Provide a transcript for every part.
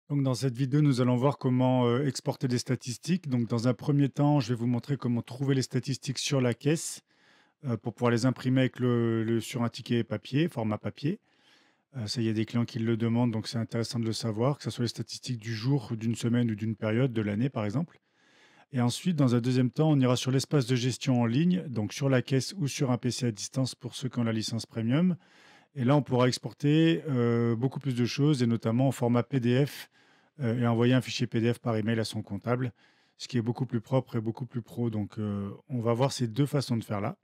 Donc dans cette vidéo, nous allons voir comment exporter des statistiques. Donc dans un premier temps, je vais vous montrer comment trouver les statistiques sur la caisse pour pouvoir les imprimer avec sur un ticket papier, format papier. Ça, il y a des clients qui le demandent, donc c'est intéressant de le savoir, que ce soit les statistiques du jour, d'une semaine ou d'une période, de l'année par exemple. Et ensuite, dans un deuxième temps, on ira sur l'espace de gestion en ligne, donc sur la caisse ou sur un PC à distance pour ceux qui ont la licence premium. Et là, on pourra exporter beaucoup plus de choses, et notamment en format PDF, et envoyer un fichier PDF par email à son comptable, ce qui est beaucoup plus propre et beaucoup plus pro. Donc, on va voir ces deux façons de faire là.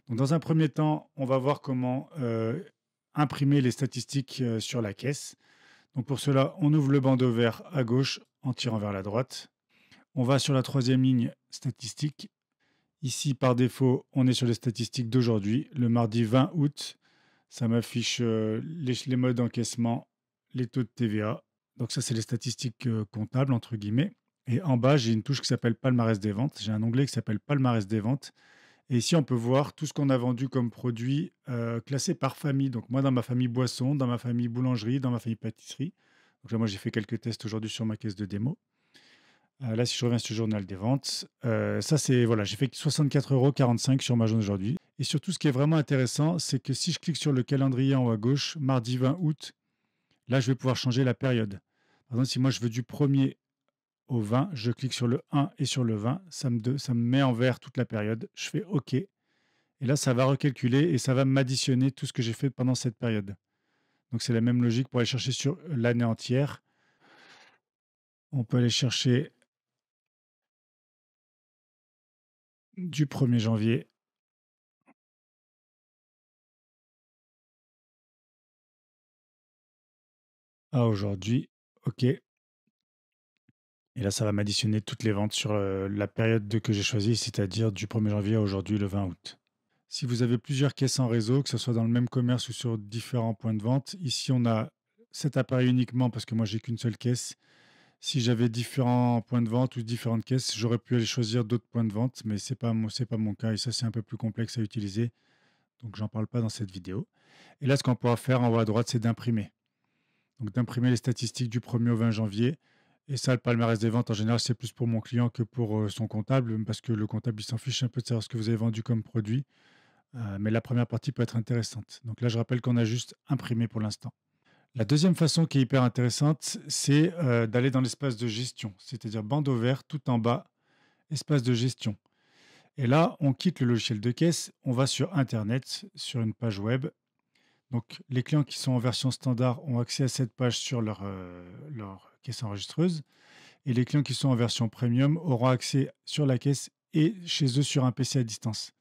Donc, dans un premier temps, on va voir comment imprimer les statistiques sur la caisse. Donc, pour cela, on ouvre le bandeau vert à gauche en tirant vers la droite. On va sur la troisième ligne statistiques. Ici, par défaut, on est sur les statistiques d'aujourd'hui, le mardi 20 août. Ça m'affiche les modes d'encaissement, les taux de TVA. Donc ça, c'est les statistiques comptables, entre guillemets. Et en bas, j'ai une touche qui s'appelle Palmarès des ventes. J'ai un onglet qui s'appelle Palmarès des ventes. Et ici, on peut voir tout ce qu'on a vendu comme produit classé par famille. Donc moi, dans ma famille boisson, dans ma famille boulangerie, dans ma famille pâtisserie. Donc là, moi, j'ai fait quelques tests aujourd'hui sur ma caisse de démo. Là, si je reviens sur le journal des ventes, ça c'est voilà, j'ai fait 64,45 € sur ma journée aujourd'hui. Et surtout, ce qui est vraiment intéressant, c'est que si je clique sur le calendrier en haut à gauche, mardi 20 août, là, je vais pouvoir changer la période. Par exemple, si moi je veux du 1er au 20, je clique sur le 1 et sur le 20, ça me met en vert toute la période. Je fais OK. Et là, ça va recalculer et ça va m'additionner tout ce que j'ai fait pendant cette période. Donc, c'est la même logique pour aller chercher sur l'année entière. On peut aller chercher du 1er janvier à aujourd'hui. OK. Et là, ça va m'additionner toutes les ventes sur la période que j'ai choisie, c'est-à-dire du 1er janvier à aujourd'hui, le 20 août. Si vous avez plusieurs caisses en réseau, que ce soit dans le même commerce ou sur différents points de vente, ici on a cet appareil uniquement parce que moi j'ai qu'une seule caisse. Si j'avais différents points de vente ou différentes caisses, j'aurais pu aller choisir d'autres points de vente, mais c'est pas mon cas et ça c'est un peu plus complexe à utiliser, donc j'en parle pas dans cette vidéo. Et là, ce qu'on pourra faire en haut à droite, c'est d'imprimer. Donc d'imprimer les statistiques du 1er au 20 janvier. Et ça, le palmarès des ventes, en général, c'est plus pour mon client que pour son comptable, parce que le comptable, il s'en fiche un peu de savoir ce que vous avez vendu comme produit. Mais la première partie peut être intéressante. Donc là, je rappelle qu'on a juste imprimé pour l'instant. La deuxième façon qui est hyper intéressante, c'est d'aller dans l'espace de gestion, c'est-à-dire bandeau vert tout en bas, espace de gestion. Et là, on quitte le logiciel de caisse, on va sur Internet, sur une page web. Donc, les clients qui sont en version standard ont accès à cette page sur leur caisse enregistreuse. Et les clients qui sont en version premium auront accès sur la caisse et chez eux sur un PC à distance.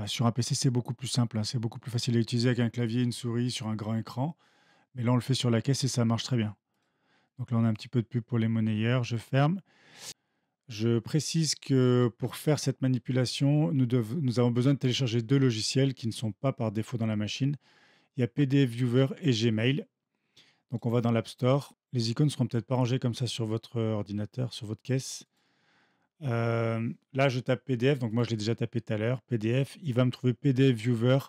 Sur un PC, c'est beaucoup plus simple, hein, c'est beaucoup plus facile à utiliser avec un clavier, une souris, sur un grand écran. Mais là, on le fait sur la caisse et ça marche très bien. Donc là, on a un petit peu de pub pour les monnayeurs. Je ferme. Je précise que pour faire cette manipulation, nous avons besoin de télécharger deux logiciels qui ne sont pas par défaut dans la machine. Il y a PDF Viewer et Gmail. Donc on va dans l'App Store. Les icônes ne seront peut-être pas rangées comme ça sur votre ordinateur, sur votre caisse. Là, je tape PDF. Donc moi, je l'ai déjà tapé tout à l'heure. PDF. Il va me trouver PDF Viewer.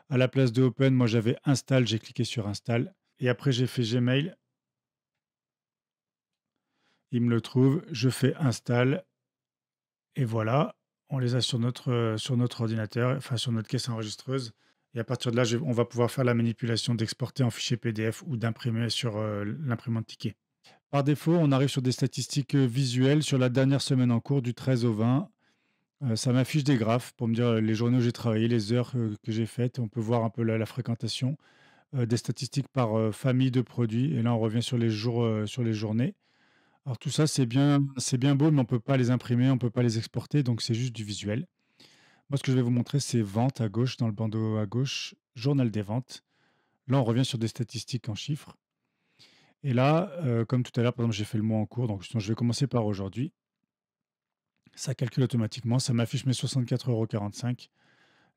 À la place de Open, moi, j'avais Install. J'ai cliqué sur Install. Et après, j'ai fait Gmail. Il me le trouve. Je fais Install. Et voilà. On les a sur notre ordinateur, enfin sur notre caisse enregistreuse. Et à partir de là, on va pouvoir faire la manipulation d'exporter en fichier PDF ou d'imprimer sur l'imprimante ticket. Par défaut, on arrive sur des statistiques visuelles sur la dernière semaine en cours, du 13 au 20. Ça m'affiche des graphes pour me dire les journées où j'ai travaillé, les heures que j'ai faites. On peut voir un peu la fréquentation, des statistiques par famille de produits. Et là, on revient sur les jours, sur les journées. Alors tout ça, c'est bien beau, mais on ne peut pas les imprimer, on ne peut pas les exporter, donc c'est juste du visuel. Moi, ce que je vais vous montrer, c'est vente à gauche, dans le bandeau à gauche, journal des ventes. Là, on revient sur des statistiques en chiffres. Et là, comme tout à l'heure, par exemple, j'ai fait le mois en cours, donc je vais commencer par aujourd'hui. Ça calcule automatiquement, ça m'affiche mes 64,45 €,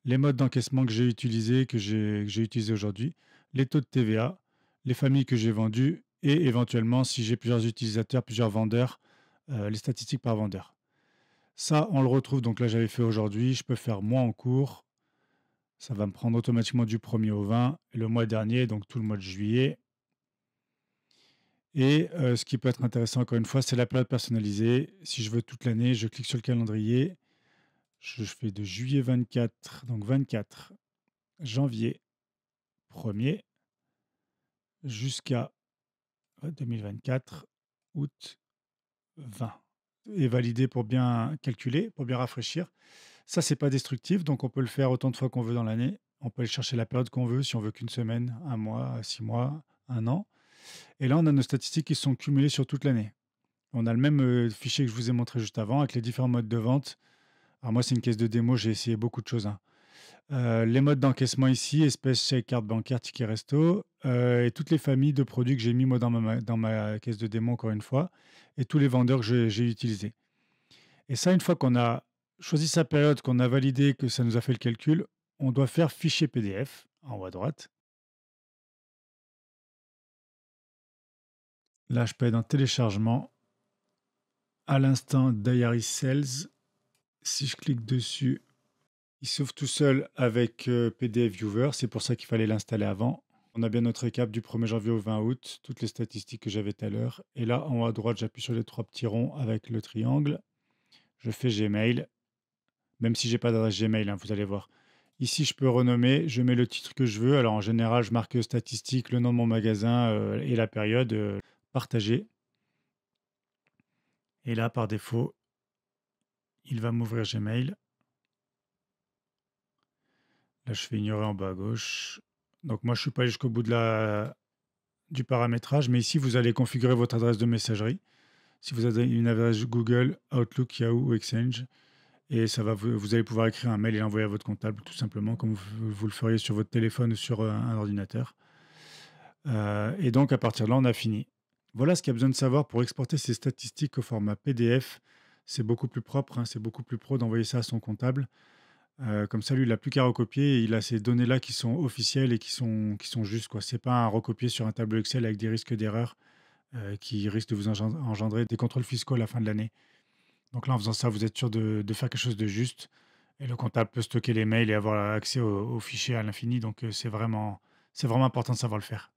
les modes d'encaissement que j'ai utilisés, que j'ai utilisés aujourd'hui, les taux de TVA, les familles que j'ai vendues et éventuellement, si j'ai plusieurs utilisateurs, plusieurs vendeurs, les statistiques par vendeur. Ça, on le retrouve, donc là, j'avais fait aujourd'hui, je peux faire mois en cours, ça va me prendre automatiquement du 1er au 20, et le mois dernier, donc tout le mois de juillet. Et ce qui peut être intéressant encore une fois, c'est la période personnalisée. Si je veux toute l'année, je clique sur le calendrier, je fais de juillet 24, donc 24, janvier 1er jusqu'à 2024, août 20 et valider pour bien calculer, pour bien rafraîchir. Ça, c'est pas destructif, donc on peut le faire autant de fois qu'on veut dans l'année. On peut aller chercher la période qu'on veut, si on veut qu'une semaine, un mois, 6 mois, un an. Et là, on a nos statistiques qui sont cumulées sur toute l'année. On a le même fichier que je vous ai montré juste avant avec les différents modes de vente. Alors moi, c'est une caisse de démo, j'ai essayé beaucoup de choses, hein. Les modes d'encaissement ici, espèces, chèques, carte bancaire, ticket resto, et toutes les familles de produits que j'ai mis moi dans ma caisse de démo encore une fois, et tous les vendeurs que j'ai utilisés. Et ça, une fois qu'on a choisi sa période, qu'on a validé, que ça nous a fait le calcul, on doit faire fichier PDF en haut à droite. Là, je peux aller dans téléchargement. À l'instant, Diary Sales. Si je clique dessus, il s'ouvre tout seul avec PDF Viewer. C'est pour ça qu'il fallait l'installer avant. On a bien notre récap du 1er janvier au 20 août, toutes les statistiques que j'avais tout à l'heure. Et là, en haut à droite, j'appuie sur les trois petits ronds avec le triangle. Je fais Gmail, même si j'ai pas d'adresse Gmail, hein, vous allez voir. Ici, je peux renommer, je mets le titre que je veux. Alors, en général, je marque statistique, le nom de mon magasin et la période, partager. Et là, par défaut, il va m'ouvrir Gmail. Là, je fais ignorer en bas à gauche. Donc, moi, je ne suis pas allé jusqu'au bout du paramétrage, mais ici, vous allez configurer votre adresse de messagerie. Si vous avez une adresse Google, Outlook, Yahoo ou Exchange, et vous allez pouvoir écrire un mail et l'envoyer à votre comptable, tout simplement, comme vous le feriez sur votre téléphone ou sur un ordinateur. Et donc, à partir de là, on a fini. Voilà ce qu'il y a besoin de savoir pour exporter ces statistiques au format PDF. C'est beaucoup plus propre, hein, c'est beaucoup plus pro d'envoyer ça à son comptable. Comme ça, lui, il n'a plus qu'à recopier et il a ces données-là qui sont officielles et qui sont justes. Ce n'est pas un recopier sur un tableau Excel avec des risques d'erreur qui risquent de vous engendrer des contrôles fiscaux à la fin de l'année. Donc là, en faisant ça, vous êtes sûr de faire quelque chose de juste. Et le comptable peut stocker les mails et avoir accès aux fichiers à l'infini. Donc c'est vraiment important de savoir le faire.